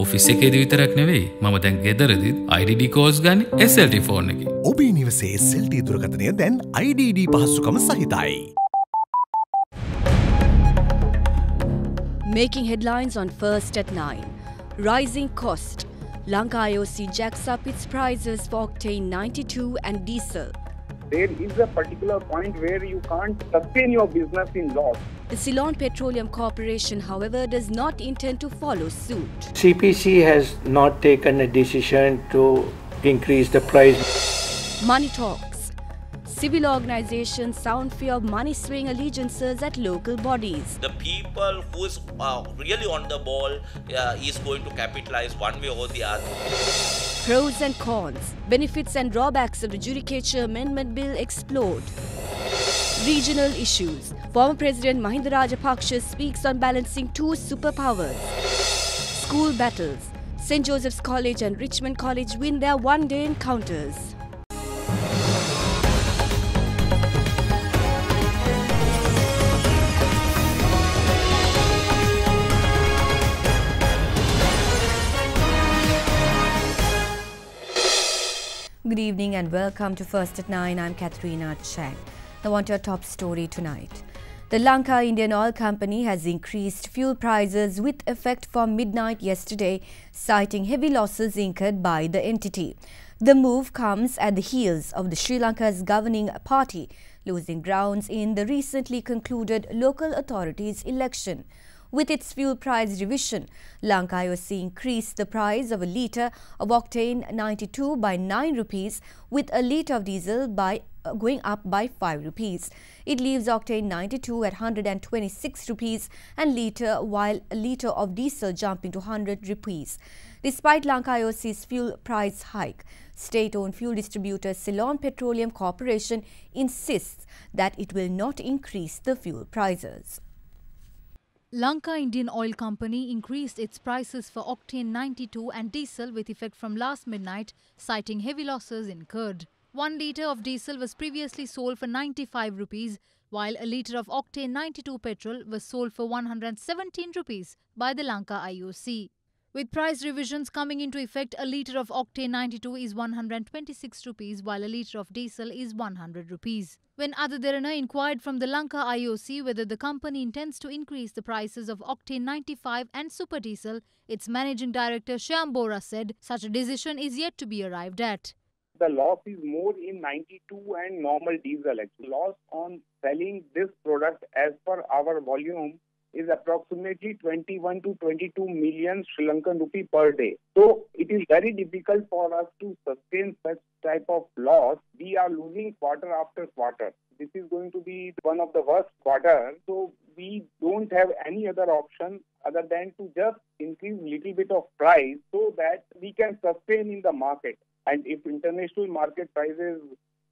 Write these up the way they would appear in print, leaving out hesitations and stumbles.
Office එකේදී විතරක් නෙවෙයි මම දැන් ගෙදරදිත් IDD calls ගන්න SLT phone එකේ. ඔබේ නිවසේ SLT දුරකථනය දැන් IDD පහසුකම සහිතයි. Making headlines on First at 9. Rising cost. Lanka IOC jacks up its prices for octane 92 and diesel. There is a particular point where you can't sustain your business in loss. The Ceylon Petroleum Corporation, however, does not intend to follow suit. CPC has not taken a decision to increase the price. Money talks. Civil organizations sound fear of money swing allegiances at local bodies. The people who is really on the ball is going to capitalize one way or the other. Pros and cons. Benefits and drawbacks of the Judicature Amendment Bill explode. Regional issues. Former President Mahinda Rajapaksa speaks on balancing two superpowers. School battles. St. Joseph's College and Richmond College win their one-day encounters. Good evening and welcome to First at 9. I'm Katharina Chang. Now on to our top story tonight. The Lanka Indian Oil Company has increased fuel prices with effect from midnight yesterday, citing heavy losses incurred by the entity. The move comes at the heels of the Sri Lanka's governing party losing grounds in the recently concluded local authorities election. With its fuel price revision, Lanka IOC increased the price of a litre of octane 92 by 9 rupees, with a litre of diesel going up by 5 rupees. It leaves octane 92 at 126 rupees and while a litre of diesel jumping to 100 rupees. Despite Lanka IOC's fuel price hike, state-owned fuel distributor Ceylon Petroleum Corporation insists that it will not increase the fuel prices. Lanka Indian Oil Company increased its prices for octane 92 and diesel with effect from last midnight, citing heavy losses incurred. 1 litre of diesel was previously sold for 95 rupees, while a litre of octane 92 petrol was sold for 117 rupees by the Lanka IOC. With price revisions coming into effect, a litre of octane 92 is 126 rupees, while a litre of diesel is 100 rupees. When Derana inquired from the Lanka IOC whether the company intends to increase the prices of octane 95 and super diesel, its managing director Shyam Bora said such a decision is yet to be arrived at. The loss is more in 92 and normal diesel. Actually, loss on selling this product as per our volume is approximately 21 to 22 million Sri Lankan rupee per day. So it is very difficult for us to sustain such type of loss. We are losing quarter after quarter. This is going to be one of the worst quarters. So we don't have any other option other than to just increase little bit of price so that we can sustain in the market. And if international market prices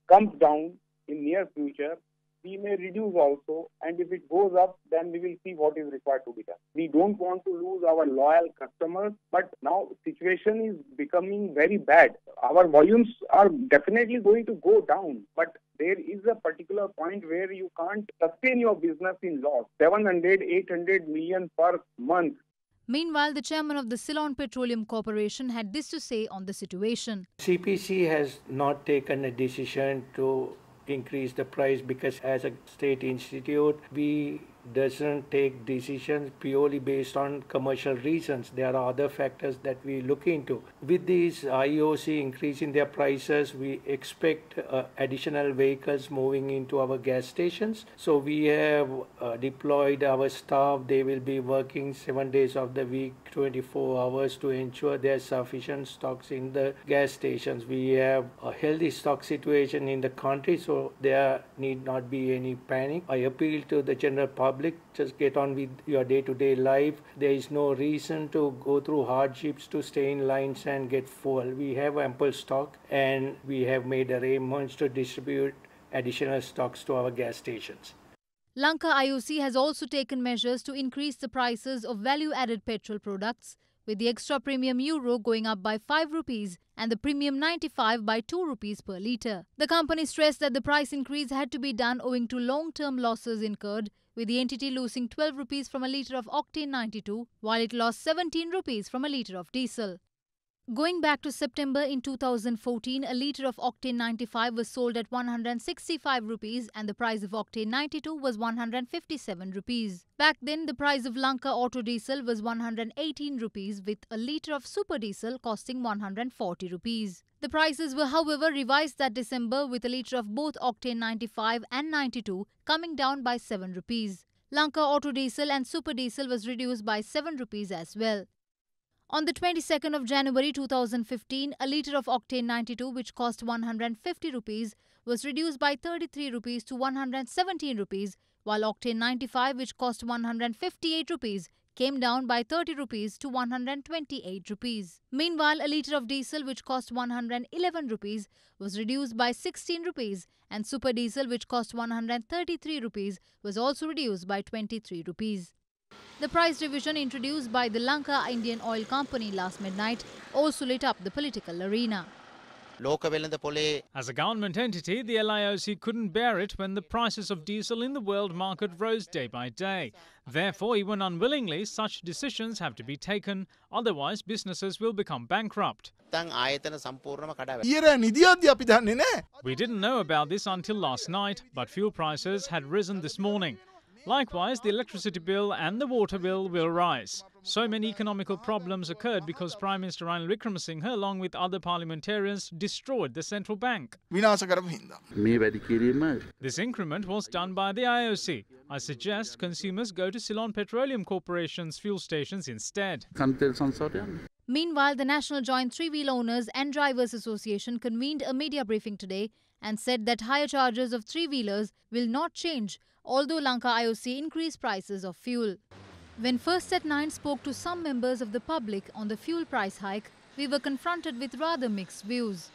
comes down in near future, we may reduce also, and if it goes up, then we will see what is required to be done. We don't want to lose our loyal customers, but now situation is becoming very bad. Our volumes are definitely going to go down, but there is a particular point where you can't sustain your business in loss. 700, 800 million per month. Meanwhile, the chairman of the Ceylon Petroleum Corporation had this to say on the situation. CPC has not taken a decision to increase the price because as a state institute, we doesn't take decisions purely based on commercial reasons. There are other factors that we look into. With these IOC increasing their prices, we expect additional vehicles moving into our gas stations. So we have deployed our staff. They will be working 7 days of the week, 24 hours to ensure there's sufficient stocks in the gas stations. We have a healthy stock situation in the country, so there need not be any panic. I appeal to the general public, just get on with your day-to-day life. There is no reason to go through hardships to stay in lines and get full. We have ample stock and we have made arrangements to distribute additional stocks to our gas stations. Lanka IOC has also taken measures to increase the prices of value-added petrol products, with the extra premium euro going up by 5 rupees and the premium 95 by 2 rupees per litre. The company stressed that the price increase had to be done owing to long-term losses incurred, with the entity losing 12 rupees from a litre of octane 92, while it lost 17 rupees from a litre of diesel. Going back to September in 2014, a litre of octane 95 was sold at 165 rupees and the price of octane 92 was 157 rupees. Back then, the price of Lanka auto diesel was 118 rupees, with a litre of super diesel costing 140 rupees. The prices were, however, revised that December, with a litre of both octane 95 and 92 coming down by 7 rupees. Lanka auto diesel and super diesel was reduced by 7 rupees as well. On the 22nd of January 2015, a litre of octane 92, which cost 150 rupees, was reduced by 33 rupees to 117 rupees, while octane 95, which cost 158 rupees, came down by 30 rupees to 128 rupees. Meanwhile, a litre of diesel, which cost 111 rupees, was reduced by 16 rupees, and super diesel, which cost 133 rupees, was also reduced by 23 rupees. The price revision introduced by the Lanka Indian Oil Company last midnight also lit up the political arena. As a government entity, the LIOC couldn't bear it when the prices of diesel in the world market rose day by day. Therefore, even unwillingly, such decisions have to be taken, otherwise businesses will become bankrupt. We didn't know about this until last night, but fuel prices had risen this morning. Likewise, the electricity bill and the water bill will rise. So many economical problems occurred because Prime Minister Ranil Wickremesinghe, along with other parliamentarians, destroyed the central bank. This increment was done by the IOC. I suggest consumers go to Ceylon Petroleum Corporation's fuel stations instead. Meanwhile, the National Joint Three-Wheel Owners and Drivers Association convened a media briefing today and said that higher charges of three-wheelers will not change, although Lanka IOC increased prices of fuel. When First at 9 spoke to some members of the public on the fuel price hike, we were confronted with rather mixed views.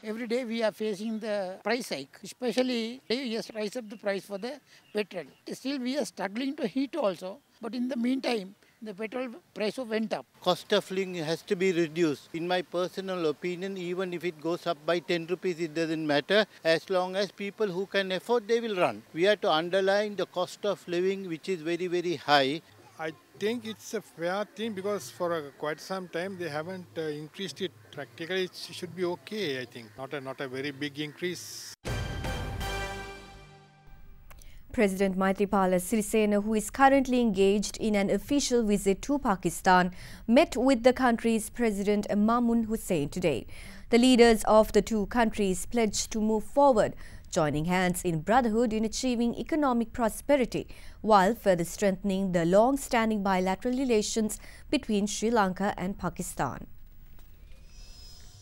Every day we are facing the price hike, especially they just rise up the price for the petrol. Still we are struggling to heat also, but in the meantime, the petrol price went up. Cost of living has to be reduced. In my personal opinion, even if it goes up by 10 rupees, it doesn't matter. As long as people who can afford, they will run. We have to underline the cost of living, which is very, very high. I think it's a fair thing because for quite some time they haven't increased it. Practically it should be okay, I think. Not a very big increase. President Maithripala Sirisena, who is currently engaged in an official visit to Pakistan, met with the country's President Mamun Hussain today. The leaders of the two countries pledged to move forward, joining hands in brotherhood in achieving economic prosperity, while further strengthening the long-standing bilateral relations between Sri Lanka and Pakistan.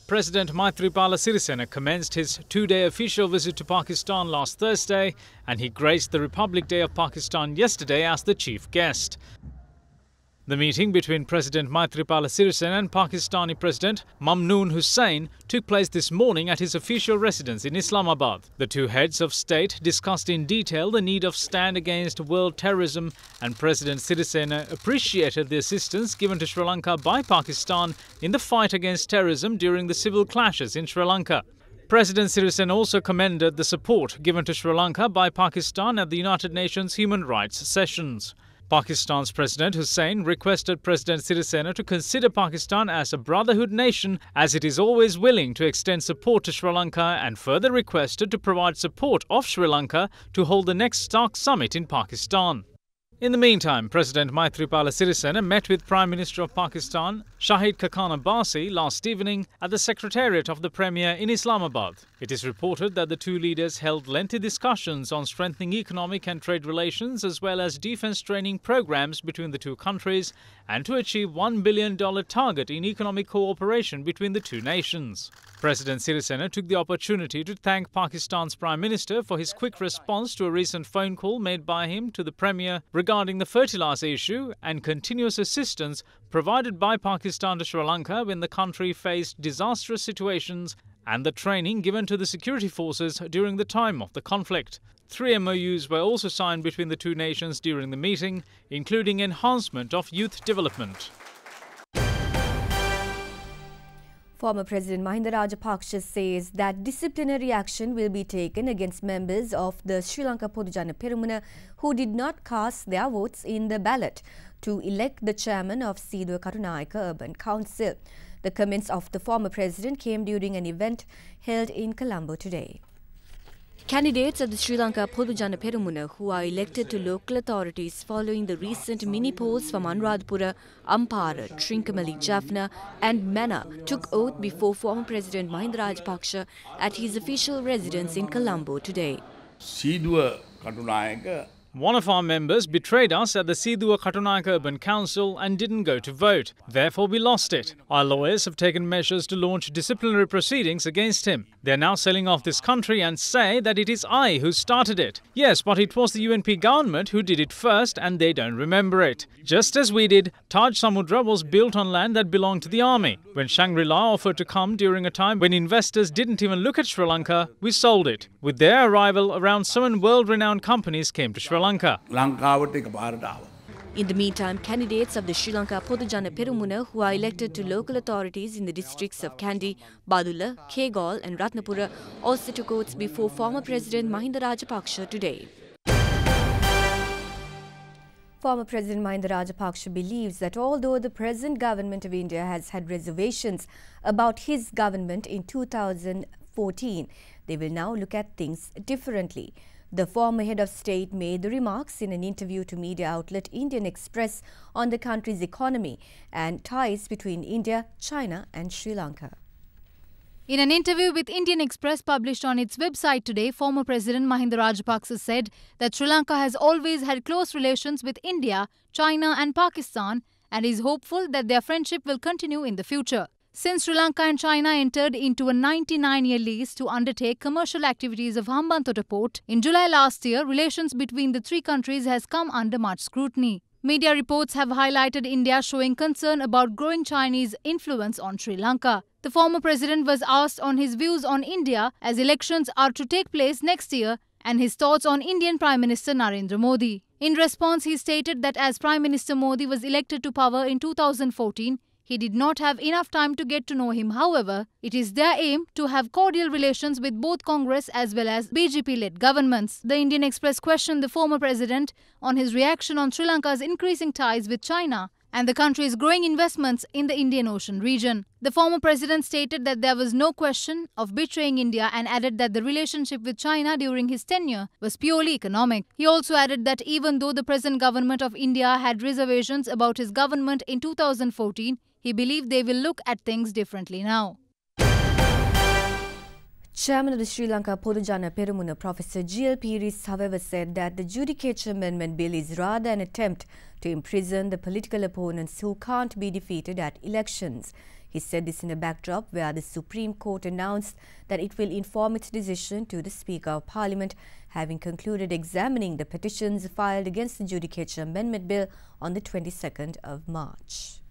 President Maithripala Sirisena commenced his two-day official visit to Pakistan last Thursday, and he graced the Republic Day of Pakistan yesterday as the chief guest. The meeting between President Maithripala Sirisena and Pakistani President Mamnoon Hussain took place this morning at his official residence in Islamabad. The two heads of state discussed in detail the need of stand against world terrorism, and President Sirisena appreciated the assistance given to Sri Lanka by Pakistan in the fight against terrorism during the civil clashes in Sri Lanka. President Sirisena also commended the support given to Sri Lanka by Pakistan at the United Nations Human Rights Sessions. Pakistan's President Hussain requested President Sirisena to consider Pakistan as a brotherhood nation, as it is always willing to extend support to Sri Lanka, and further requested to provide support of Sri Lanka to hold the next STARC summit in Pakistan. In the meantime, President Maithripala Sirisena met with Prime Minister of Pakistan Shahid Khaqan Abbasi last evening at the Secretariat of the Premier in Islamabad. It is reported that the two leaders held lengthy discussions on strengthening economic and trade relations, as well as defense training programs between the two countries, and to achieve $1 billion target in economic cooperation between the two nations. President Sirisena took the opportunity to thank Pakistan's Prime Minister for his quick response to a recent phone call made by him to the Premier regarding the fertilizer issue and continuous assistance provided by Pakistan to Sri Lanka when the country faced disastrous situations, and the training given to the security forces during the time of the conflict. 3 MOUs were also signed between the two nations during the meeting, including enhancement of youth development. Former President Mahinda Rajapaksa says that disciplinary action will be taken against members of the Sri Lanka Podujana Peramuna who did not cast their votes in the ballot to elect the chairman of Siduwa Katunayaka Urban Council. The comments of the former president came during an event held in Colombo today. Candidates of the Sri Lanka Podujana Peramuna who are elected to local authorities following the recent mini-polls from Anuradhapura, Ampara, Trincomalee, Jaffna and Mannar took oath before former President Mahinda Rajapaksa at his official residence in Colombo today. Siduwa Katunayaka. One of our members betrayed us at the Siduwa Katunayaka Urban Council and didn't go to vote. Therefore, we lost it. Our lawyers have taken measures to launch disciplinary proceedings against him. They are now selling off this country and say that it is I who started it. Yes, but it was the UNP government who did it first and they don't remember it. Just as we did, Taj Samudra was built on land that belonged to the army. When Shangri-La offered to come during a time when investors didn't even look at Sri Lanka, we sold it. With their arrival, around 7 world-renowned companies came to Sri Lanka. In the meantime, candidates of the Sri Lanka Podujana Peramuna who are elected to local authorities in the districts of Kandy, Badula, Kegalle and Ratnapura also took oaths before former President Mahinda Rajapaksa today. Former President Mahinda Rajapaksa believes that although the present government of India has had reservations about his government in 2014, they will now look at things differently. The former head of state made the remarks in an interview to media outlet Indian Express on the country's economy and ties between India, China and Sri Lanka. In an interview with Indian Express published on its website today, former President Mahinda Rajapaksa said that Sri Lanka has always had close relations with India, China and Pakistan and is hopeful that their friendship will continue in the future. Since Sri Lanka and China entered into a 99-year lease to undertake commercial activities of Hambantota port in July last year, relations between the three countries has come under much scrutiny. Media reports have highlighted India showing concern about growing Chinese influence on Sri Lanka. The former president was asked on his views on India as elections are to take place next year and his thoughts on Indian Prime Minister Narendra Modi. In response, he stated that as Prime Minister Modi was elected to power in 2014, he did not have enough time to get to know him. However, it is their aim to have cordial relations with both Congress as well as BJP-led governments. The Indian Express questioned the former president on his reaction on Sri Lanka's increasing ties with China and the country's growing investments in the Indian Ocean region. The former president stated that there was no question of betraying India and added that the relationship with China during his tenure was purely economic. He also added that even though the present government of India had reservations about his government in 2014, he believed they will look at things differently now. Chairman of the Sri Lanka Podujana Peramuna, Professor G.L. Piris, however, said that the Judicature Amendment Bill is rather an attempt to imprison the political opponents who can't be defeated at elections. He said this in a backdrop where the Supreme Court announced that it will inform its decision to the Speaker of Parliament, having concluded examining the petitions filed against the Judicature Amendment Bill on the 22nd of March.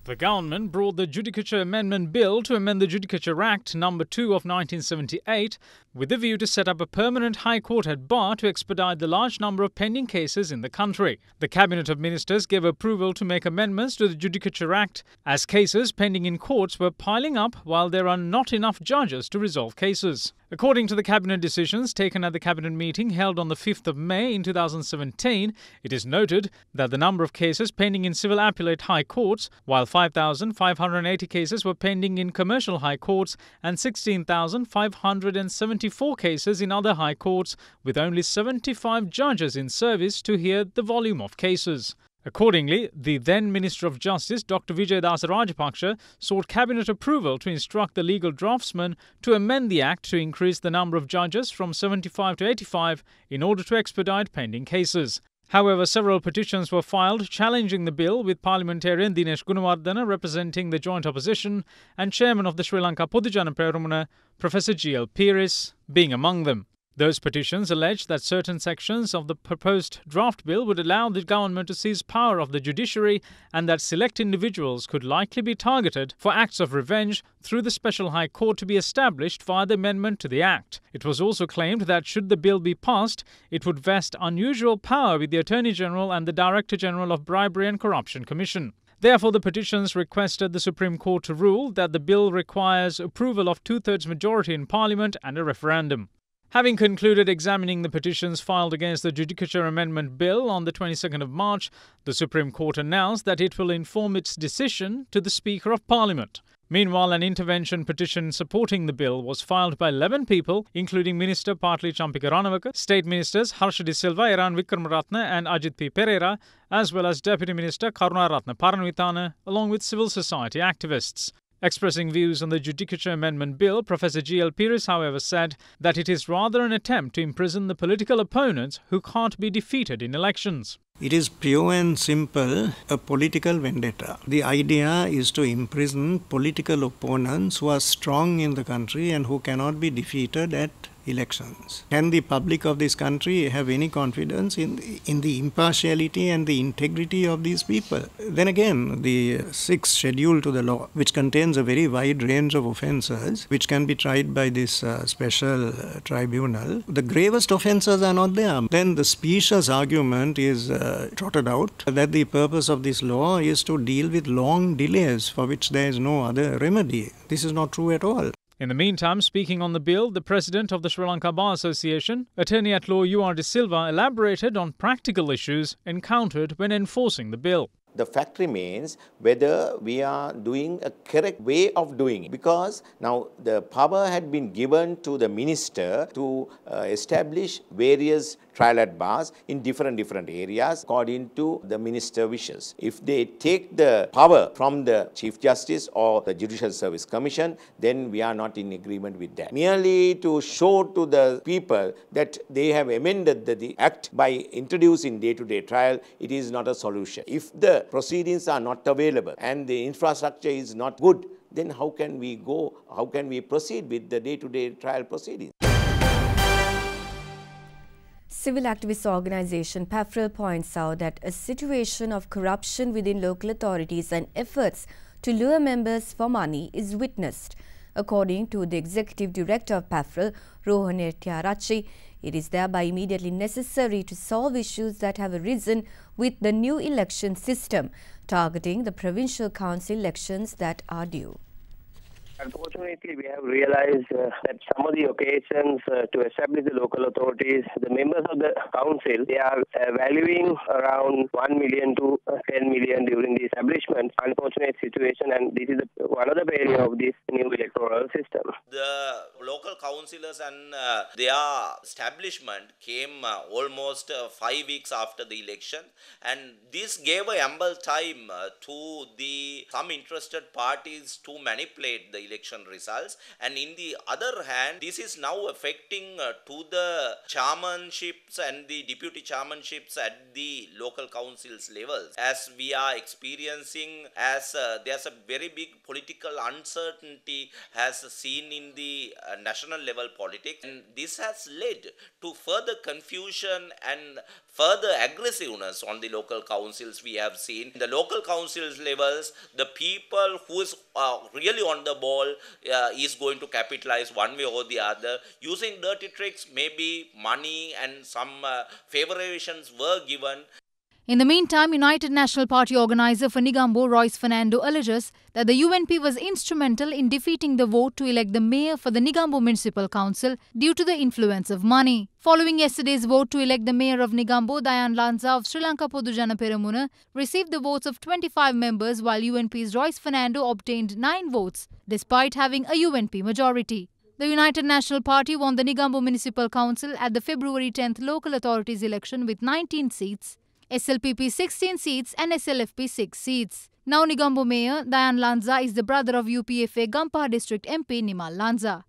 The government brought the Judicature Amendment Bill to amend the Judicature Act No. 2 of 1978 with a view to set up a permanent High Court at bar to expedite the large number of pending cases in the country. The Cabinet of Ministers gave approval to make amendments to the Judicature Act as cases pending in courts were piling up while there are not enough judges to resolve cases. According to the Cabinet decisions taken at the Cabinet meeting held on the 5th of May in 2017, it is noted that the number of cases pending in civil appellate high courts, while 5,580 cases were pending in commercial high courts and 16,574 cases in other high courts, with only 75 judges in service to hear the volume of cases. Accordingly, the then Minister of Justice, Dr. Vijayadasa Rajapaksa, sought Cabinet approval to instruct the legal draftsman to amend the Act to increase the number of judges from 75 to 85 in order to expedite pending cases. However, several petitions were filed challenging the bill, with parliamentarian Dinesh Gunawardena representing the joint opposition and chairman of the Sri Lanka Podujana Peramuna, Professor G.L. Piris, being among them. Those petitions allege that certain sections of the proposed draft bill would allow the government to seize power of the judiciary and that select individuals could likely be targeted for acts of revenge through the Special High Court to be established via the amendment to the Act. It was also claimed that should the bill be passed, it would vest unusual power with the Attorney General and the Director General of Bribery and Corruption Commission. Therefore, the petitions requested the Supreme Court to rule that the bill requires approval of two-thirds majority in Parliament and a referendum. Having concluded examining the petitions filed against the Judicature Amendment Bill on the 22nd of March, the Supreme Court announced that it will inform its decision to the Speaker of Parliament. Meanwhile, an intervention petition supporting the bill was filed by 11 people, including Minister Partli Champika Ranawaka, State Ministers Harsha De Silva, Iran Vikramaratne and Ajit P. Pereira, as well as Deputy Minister Karunaratne Paranwithana, along with civil society activists. Expressing views on the Judicature Amendment Bill, Professor G.L. Pires, however, said that it is rather an attempt to imprison the political opponents who can't be defeated in elections. It is pure and simple a political vendetta. The idea is to imprison political opponents who are strong in the country and who cannot be defeated at elections. Can the public of this country have any confidence in the impartiality and the integrity of these people? Then again, the sixth schedule to the law, which contains a very wide range of offences, which can be tried by this special tribunal, the gravest offences are not there. Then the specious argument is trotted out that the purpose of this law is to deal with long delays for which there is no other remedy. This is not true at all. In the meantime, speaking on the bill, the president of the Sri Lanka Bar Association, Attorney at Law U.R. De Silva, elaborated on practical issues encountered when enforcing the bill. The fact remains whether we are doing a correct way of doing it. Because now the power had been given to the minister to establish various trial at bars in different areas according to the minister wishes. If they take the power from the Chief Justice or the Judicial Service Commission, then we are not in agreement with that. Merely to show to the people that they have amended the act by introducing day-to-day trial, it is not a solution. If the proceedings are not available and the infrastructure is not good, then how can we proceed with the day-to-day trial proceedings? Civil activist organisation PAFRIL points out that a situation of corruption within local authorities and efforts to lure members for money is witnessed. According to the Executive Director of PAFRIL, Rohan Etiarachi, it is thereby immediately necessary to solve issues that have arisen with the new election system, targeting the provincial council elections that are due. Unfortunately, we have realized that some of the occasions to establish the local authorities, the members of the council, they are valuing around 1 million to 10 million during the establishment. Unfortunate situation, and this is one of the failure of this new electoral system. The local councillors and their establishment came almost 5 weeks after the election, and this gave ample time to some interested parties to manipulate the election results. And in the other hand, this is now affecting to the chairmanships and the deputy chairmanships at the local councils levels, as we are experiencing, as there's a very big political uncertainty has seen in the national level politics, and this has led to further confusion and further aggressiveness on the local councils. We have seen the local councils levels, the people who is really on the ball is going to capitalize one way or the other using dirty tricks. Maybe money and some favorizations were given. In the meantime, United National Party organizer for Negombo, Royce Fernando, alleges that the UNP was instrumental in defeating the vote to elect the mayor for the Negombo Municipal Council due to the influence of money. Following yesterday's vote to elect the mayor of Negombo, Dayan Lanza of Sri Lanka Podujana Peramuna received the votes of 25 members, while UNP's Royce Fernando obtained 9 votes, despite having a UNP majority. The United National Party won the Negombo Municipal Council at the February 10th local authorities election with 19 seats, SLPP 16 seats and SLFP 6 seats. Now Negombo Mayor Dayan Lanza is the brother of UPFA Gampaha District MP Nimal Lanza.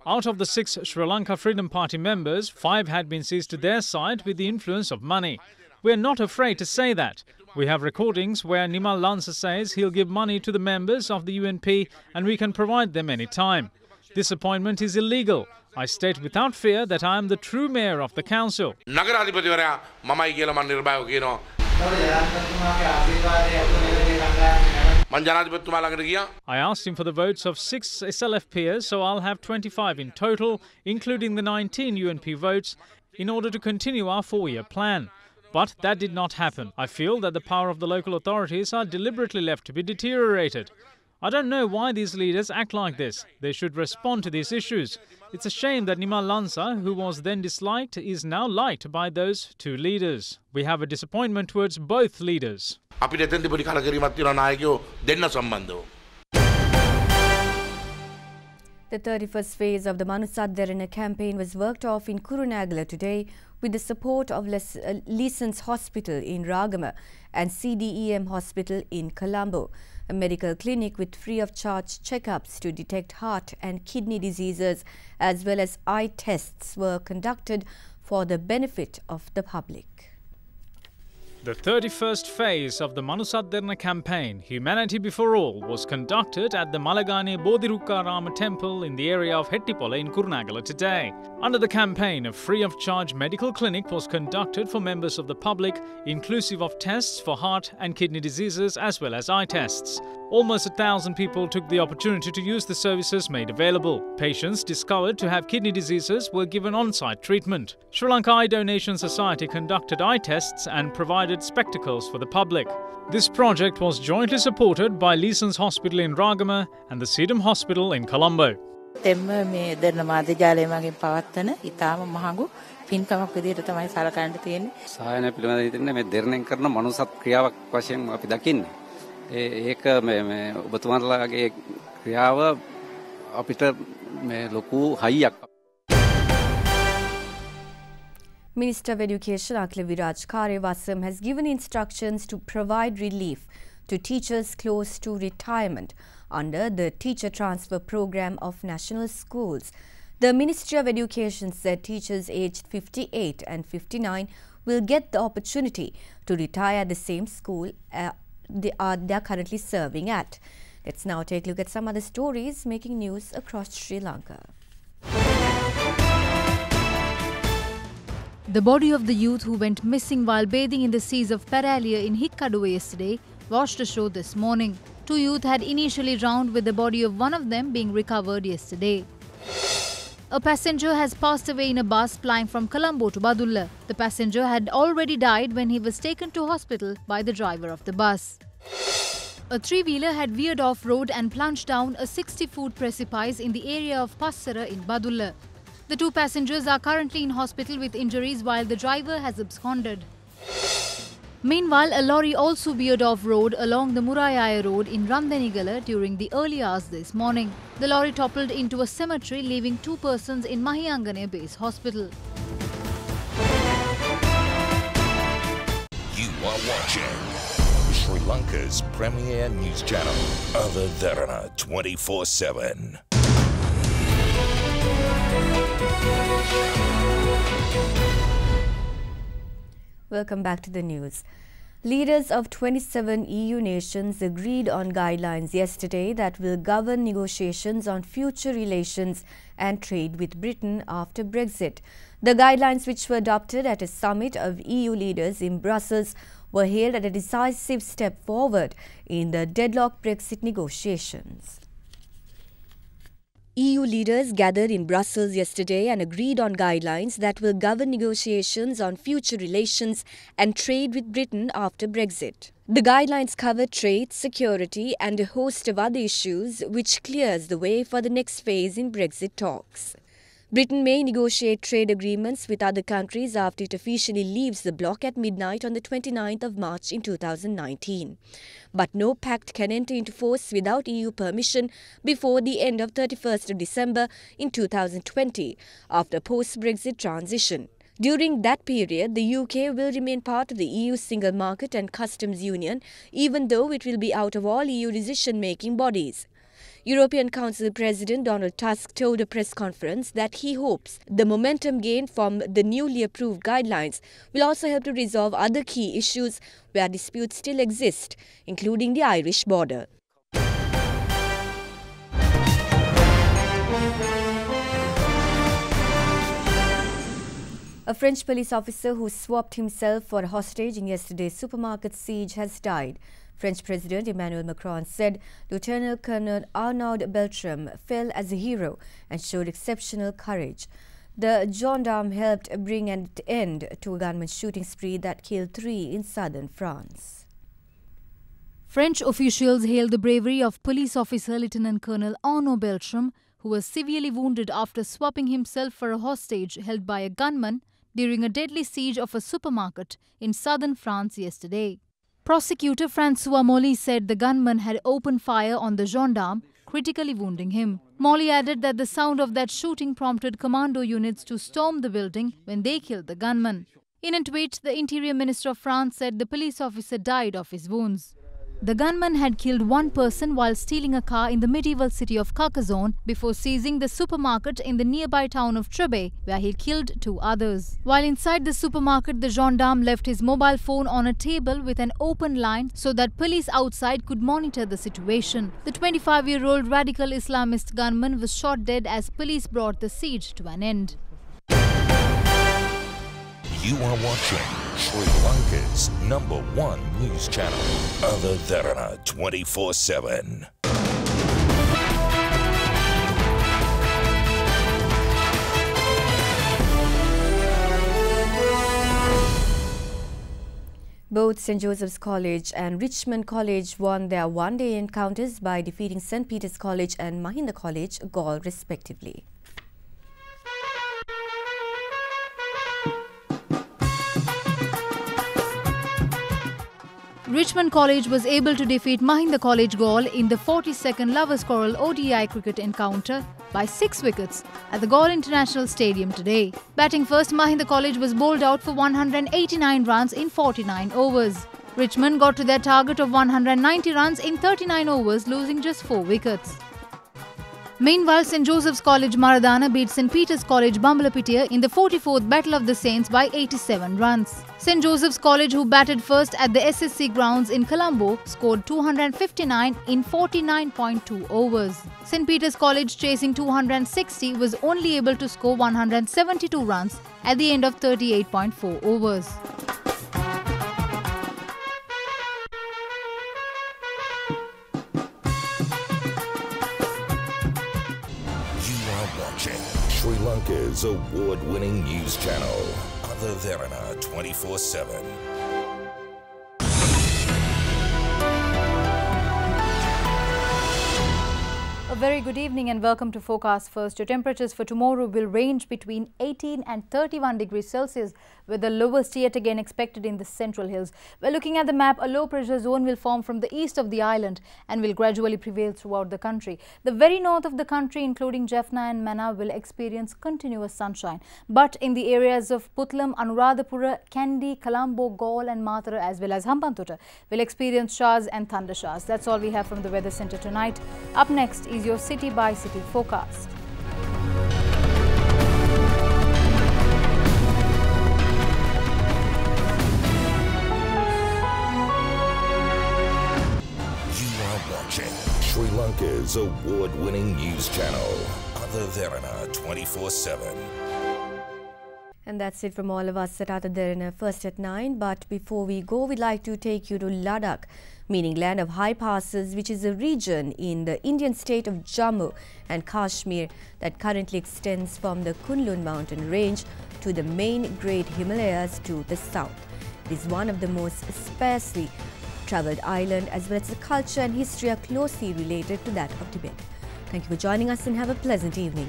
Out of the 6 Sri Lanka Freedom Party members, 5 had been seized to their side with the influence of money. We are not afraid to say that. We have recordings where Nimal Lanza says he'll give money to the members of the UNP and we can provide them any time. This appointment is illegal. I state without fear that I am the true mayor of the council. I asked him for the votes of 6 SLF peers, so I'll have 25 in total, including the 19 UNP votes, in order to continue our 4-year plan. But that did not happen. I feel that the power of the local authorities are deliberately left to be deteriorated. I don't know why these leaders act like this. They should respond to these issues. It's a shame that Nimal Lansa, who was then disliked, is now liked by those two leaders. We have a disappointment towards both leaders. අපිට එතෙන්දී පොඩි කලකිරීමක් තියෙනවා නායකයෝ දෙන්න සම්බන්ධව. The 31st phase of the Derana campaign was worked off in Kurunegala today with the support of Leeson's Hospital in Ragama and CDEM Hospital in Colombo. A medical clinic with free-of-charge checkups to detect heart and kidney diseases as well as eye tests were conducted for the benefit of the public. The 31st phase of the Derana campaign, Humanity Before All, was conducted at the Malagane Bodhirukkarama temple in the area of Hettipola in Kurunegala today. Under the campaign, a free-of-charge medical clinic was conducted for members of the public, inclusive of tests for heart and kidney diseases as well as eye tests. Almost 1,000 people took the opportunity to use the services made available. Patients discovered to have kidney diseases were given on-site treatment. Sri Lanka Eye Donation Society conducted eye tests and provided spectacles for the public. This project was jointly supported by Leeson's Hospital in Ragama and the CDEM Hospital in Colombo. පින්කමක් විදිහට තමයි සලකන්න තියෙන්නේ. සායන පිළිබඳව හිතන්නේ මේ දෙරණෙන් කරන මනුසත් ක්‍රියාවක් වශයෙන් අපි දකින්නේ. ඒක මේ ඔබතුමාලාගේ ක්‍රියාව අපිට මේ ලොකු හයියක්. Minister of Education Akla Viraj Karewasam has given instructions to provide relief to teachers close to retirement under the teacher transfer program of national schools. The Ministry of Education said teachers aged 58 and 59 will get the opportunity to retire at the same school they are currently serving at. Let's now take a look at some other stories making news across Sri Lanka. The body of the youth who went missing while bathing in the seas of Paralia in Hikkaduwa yesterday washed ashore this morning. Two youth had initially drowned, with the body of one of them being recovered yesterday. A passenger has passed away in a bus plying from Colombo to Badulla. The passenger had already died when he was taken to hospital by the driver of the bus. A three-wheeler had veered off-road and plunged down a 60-foot precipice in the area of Passara in Badulla. The two passengers are currently in hospital with injuries while the driver has absconded. Meanwhile, a lorry also veered off-road along the Murayaya road in Randanigala during the early hours this morning. The lorry toppled into a cemetery, leaving two persons in Mahiyangane Base Hospital. You are watching Sri Lanka's premier news channel, Derana 24/7. Welcome back to the news. Leaders of 27 EU nations agreed on guidelines yesterday that will govern negotiations on future relations and trade with Britain after Brexit. The guidelines, which were adopted at a summit of EU leaders in Brussels, were hailed as a decisive step forward in the deadlocked Brexit negotiations. EU leaders gathered in Brussels yesterday and agreed on guidelines that will govern negotiations on future relations and trade with Britain after Brexit. The guidelines cover trade, security and a host of other issues, which clears the way for the next phase in Brexit talks. Britain may negotiate trade agreements with other countries after it officially leaves the bloc at midnight on the 29th of March in 2019. But no pact can enter into force without EU permission before the end of 31st of December in 2020, after post-Brexit transition. During that period, the UK will remain part of the EU single market and customs union, even though it will be out of all EU decision-making bodies. European Council President Donald Tusk told a press conference that he hopes the momentum gained from the newly approved guidelines will also help to resolve other key issues where disputes still exist, including the Irish border. A French police officer who swapped himself for a hostage in yesterday's supermarket siege has died. French President Emmanuel Macron said Lieutenant Colonel Arnaud Beltrame fell as a hero and showed exceptional courage. The gendarme helped bring an end to a gunman shooting spree that killed 3 in southern France. French officials hailed the bravery of police officer Lieutenant Colonel Arnaud Beltrame, who was severely wounded after swapping himself for a hostage held by a gunman during a deadly siege of a supermarket in southern France yesterday. Prosecutor François Molly said the gunman had opened fire on the gendarme, critically wounding him. Molly added that the sound of that shooting prompted commando units to storm the building when they killed the gunman. In a tweet, the Interior Minister of France said the police officer died of his wounds. The gunman had killed 1 person while stealing a car in the medieval city of Carcassonne before seizing the supermarket in the nearby town of Trebeil, where he killed 2 others. While inside the supermarket, the gendarme left his mobile phone on a table with an open line so that police outside could monitor the situation. The 25-year-old radical Islamist gunman was shot dead as police brought the siege to an end. You are watching Sri Lanka's #1 news channel, Other Derana 24/7. Both St. Joseph's College and Richmond College won their one-day encounters by defeating St. Peter's College and Mahinda College, Galle respectively. Richmond College was able to defeat Mahinda College Galle in the 42nd Lovers Quarrel ODI cricket encounter by 6 wickets at the Galle International Stadium today. Batting first, Mahinda College was bowled out for 189 runs in 49 overs. Richmond got to their target of 190 runs in 39 overs, losing just 4 wickets. Meanwhile, St. Joseph's College Maradana beat St. Peter's College Bambalapitiya in the 44th Battle of the Saints by 87 runs. St. Joseph's College, who batted first at the SSC grounds in Colombo, scored 259 in 49.2 overs. St. Peter's College, chasing 260, was only able to score 172 runs at the end of 38.4 overs. Sri Lanka's award-winning news channel, Other Derana 24/7. A very good evening and welcome to Forecast First. Your temperatures for tomorrow will range between 18 and 31 degrees Celsius, with the lowest yet again expected in the Central Hills. We're looking at the map. A low pressure zone will form from the east of the island and will gradually prevail throughout the country. The very north of the country, including Jaffna and Mannar, will experience continuous sunshine. But in the areas of Putlam, Anuradhapura, Kandy, Colombo, Galle and Matara, as well as Hambantota, will experience showers and thunder showers. That's all we have from the Weather Centre tonight. Up next is your city-by-city forecast. Watching Sri Lanka's award-winning news channel, Other Derana 24/7. And that's it from all of us at Other Derana First at 9. But before we go, we'd like to take you to Ladakh, meaning land of high passes, which is a region in the Indian state of Jammu and Kashmir that currently extends from the Kunlun mountain range to the main Great Himalayas to the south. It is one of the most sparsely travelled island, as well as the culture and history are closely related to that of Tibet. Thank you for joining us and have a pleasant evening.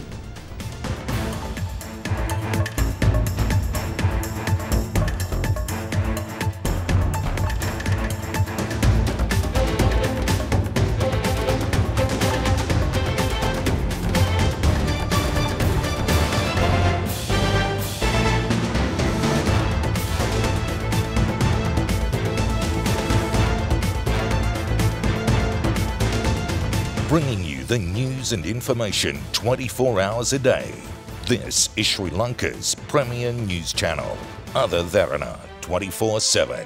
Bringing you the news and information 24 hours a day. This is Sri Lanka's premier news channel, Other Derana 24/7.